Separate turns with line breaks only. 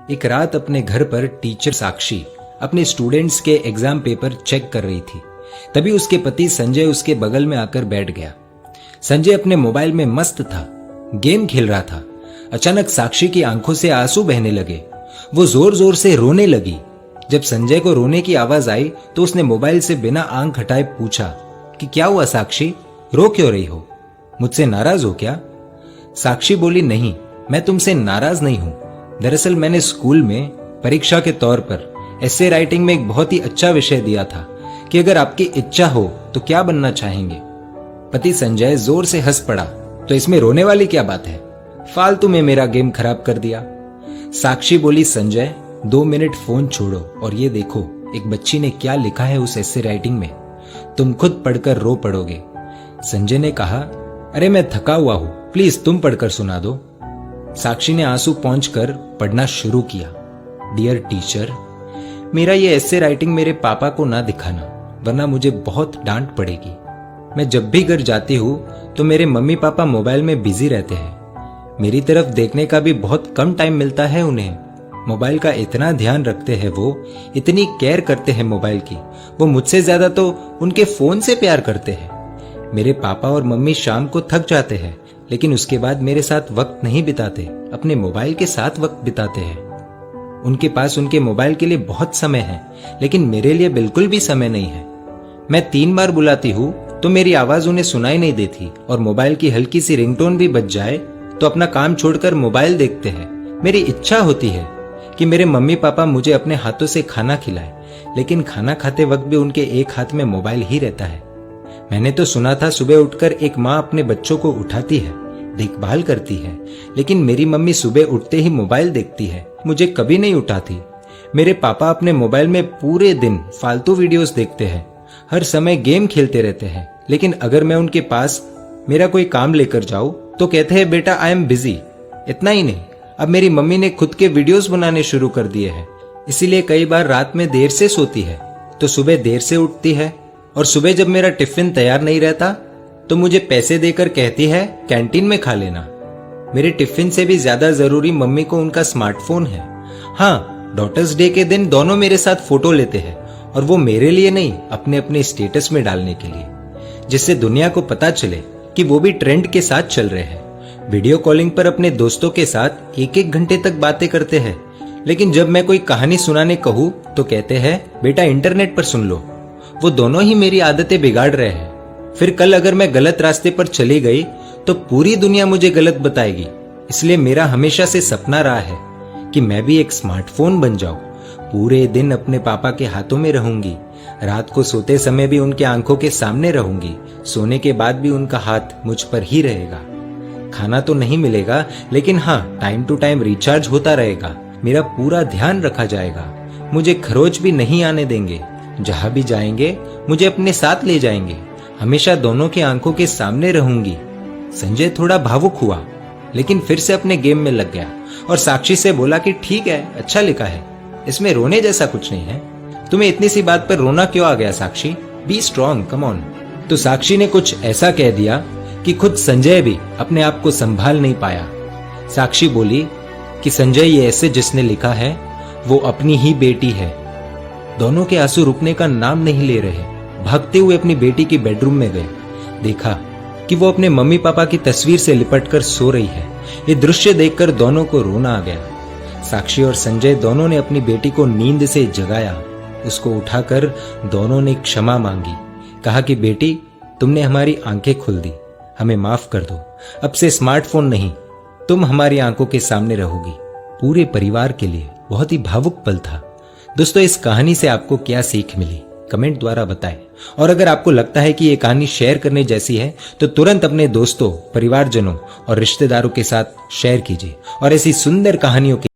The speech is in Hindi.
एक रात अपने घर पर टीचर साक्षी अपने स्टूडेंट्स के एग्जाम पेपर चेक कर रही थी। तभी उसके पति संजय उसके बगल में आकर बैठ गया। संजय अपने मोबाइल में मस्त था, गेम खेल रहा था। अचानक साक्षी की आंखों से आंसू बहने लगे। वो जोर जोर से रोने लगी। जब संजय को रोने की आवाज आई तो उसने मोबाइल से बिना आंख हटाए पूछा कि क्या हुआ साक्षी, रो क्यों रही हो? मुझसे नाराज हो क्या? साक्षी बोली, नहीं, मैं तुमसे नाराज नहीं हूं। दरअसल मैंने स्कूल में परीक्षा के तौर पर एसे राइटिंग में एक बहुत ही अच्छा विषय दिया था कि अगर आपकी इच्छा हो तो क्या बनना चाहेंगे। पति संजय जोर से हंस पड़ा। तो इसमें रोने वाली क्या बात है? फालतू में मेरा गेम खराब कर दिया। साक्षी बोली, संजय 2 मिनट फोन छोड़ो और ये देखो एक बच्ची ने क्या लिखा है उस एसे राइटिंग में। तुम खुद पढ़कर रो पड़ोगे। संजय ने कहा, अरे मैं थका हुआ हूं, प्लीज तुम पढ़कर सुना दो। साक्षी ने आंसू पोंछकर पढ़ना शुरू किया। डियर टीचर, मेरा ये एसे राइटिंग मेरे पापा को ना दिखाना, वरना मुझे बहुत डांट पड़ेगी। मैं जब भी घर जाती हूँ तो मेरे मम्मी पापा मोबाइल में बिजी रहते हैं। मेरी तरफ देखने का भी बहुत कम टाइम मिलता है उन्हें। मोबाइल का इतना ध्यान रखते हैं वो, इतनी केयर करते हैं मोबाइल की। वो मुझसे ज्यादा तो उनके फोन से प्यार करते हैं। मेरे पापा और मम्मी शाम को थक जाते हैं, लेकिन उसके बाद मेरे साथ वक्त नहीं बिताते, अपने मोबाइल के साथ वक्त बिताते हैं। उनके पास उनके मोबाइल के लिए बहुत समय है, लेकिन मेरे लिए बिल्कुल भी समय नहीं है। मैं 3 बार बुलाती हूँ तो मेरी आवाज उन्हें सुनाई नहीं देती और मोबाइल की हल्की सी रिंगटोन भी बज जाए तो अपना काम छोड़कर मोबाइल देखते हैं। मेरी इच्छा होती है कि मेरे मम्मी पापा मुझे अपने हाथों से खाना खिलाए, लेकिन खाना खाते वक्त भी उनके एक हाथ में मोबाइल ही रहता है। मैंने तो सुना था सुबह उठकर एक माँ अपने बच्चों को उठाती है, देखभाल करती है, लेकिन मेरी मम्मी सुबह उठते ही मोबाइल देखती है, मुझे कभी नहीं उठाती। मेरे पापा अपने मोबाइल में पूरे दिन फालतू वीडियोस देखते हैं, हर समय गेम खेलते रहते हैं, लेकिन अगर मैं उनके पास मेरा कोई काम लेकर जाऊं तो कहते हैं बेटा आई एम बिजी। इतना ही नहीं, अब मेरी मम्मी ने खुद के वीडियोस बनाने शुरू कर दिए हैं, इसीलिए कई बार रात में देर से सोती है तो सुबह देर से उठती है। और सुबह जब मेरा टिफिन तैयार नहीं रहता तो मुझे पैसे देकर कहती है कैंटीन में खा लेना। मेरे टिफिन से भी ज्यादा जरूरी मम्मी को उनका स्मार्टफोन है। हाँ, डॉटर्स डे के दिन दोनों मेरे साथ फोटो लेते हैं, और वो मेरे लिए नहीं, अपने अपने स्टेटस में डालने के लिए, जिससे दुनिया को पता चले कि वो भी ट्रेंड के साथ चल रहे हैं। वीडियो कॉलिंग पर अपने दोस्तों के साथ 1-1 घंटे तक बातें करते हैं, लेकिन जब मैं कोई कहानी सुनाने कहूँ तो कहते हैं बेटा इंटरनेट पर सुन लो। वो दोनों ही मेरी आदतें बिगाड़ रहे हैं। फिर कल अगर मैं गलत रास्ते पर चली गई तो पूरी दुनिया मुझे गलत बताएगी। इसलिए मेरा हमेशा से सपना रहा है कि मैं भी एक स्मार्टफोन बन जाऊं, पूरे दिन अपने पापा के हाथों में रहूंगी, रात को सोते समय भी उनके आंखों के सामने रहूंगी, सोने के बाद भी उनका हाथ मुझ पर ही रहेगा। खाना तो नहीं मिलेगा, लेकिन हाँ, टाइम टू टाइम रिचार्ज होता रहेगा, मेरा पूरा ध्यान रखा जाएगा, मुझे खरोच भी नहीं आने देंगे, जहां भी जाएंगे मुझे अपने साथ ले जाएंगे, हमेशा दोनों की आंखों के सामने रहूंगी। संजय थोड़ा भावुक हुआ, लेकिन फिर से अपने गेम में लग गया और साक्षी से बोला कि ठीक है, अच्छा लिखा है, इसमें रोने जैसा कुछ नहीं है। तुम्हें इतनी सी बात पर रोना क्यों आ गया Sakshi? Be strong, come on. तो साक्षी ने कुछ ऐसा कह दिया कि खुद संजय भी अपने आप को संभाल नहीं पाया। साक्षी बोली कि संजय, ये ऐसे जिसने लिखा है वो अपनी ही बेटी है। दोनों के आंसू रुकने का नाम नहीं ले रहे। भागते हुए अपनी बेटी की बेडरूम में गए, देखा कि वो अपने मम्मी पापा की तस्वीर से लिपटकर सो रही है। ये दृश्य देखकर दोनों को रोना आ गया। साक्षी और संजय दोनों ने अपनी बेटी को नींद से जगाया। उसको उठाकर दोनों ने क्षमा मांगी, कहा कि बेटी, तुमने हमारी आंखें खोल दी, हमें माफ कर दो। अब से स्मार्टफोन नहीं, तुम हमारी आंखों के सामने रहोगी। पूरे परिवार के लिए बहुत ही भावुक पल था। दोस्तों, इस कहानी से आपको क्या सीख मिली, कमेंट द्वारा बताएं। और अगर आपको लगता है कि ये कहानी शेयर करने जैसी है तो तुरंत अपने दोस्तों, परिवारजनों और रिश्तेदारों के साथ शेयर कीजिए और ऐसी सुंदर कहानियों के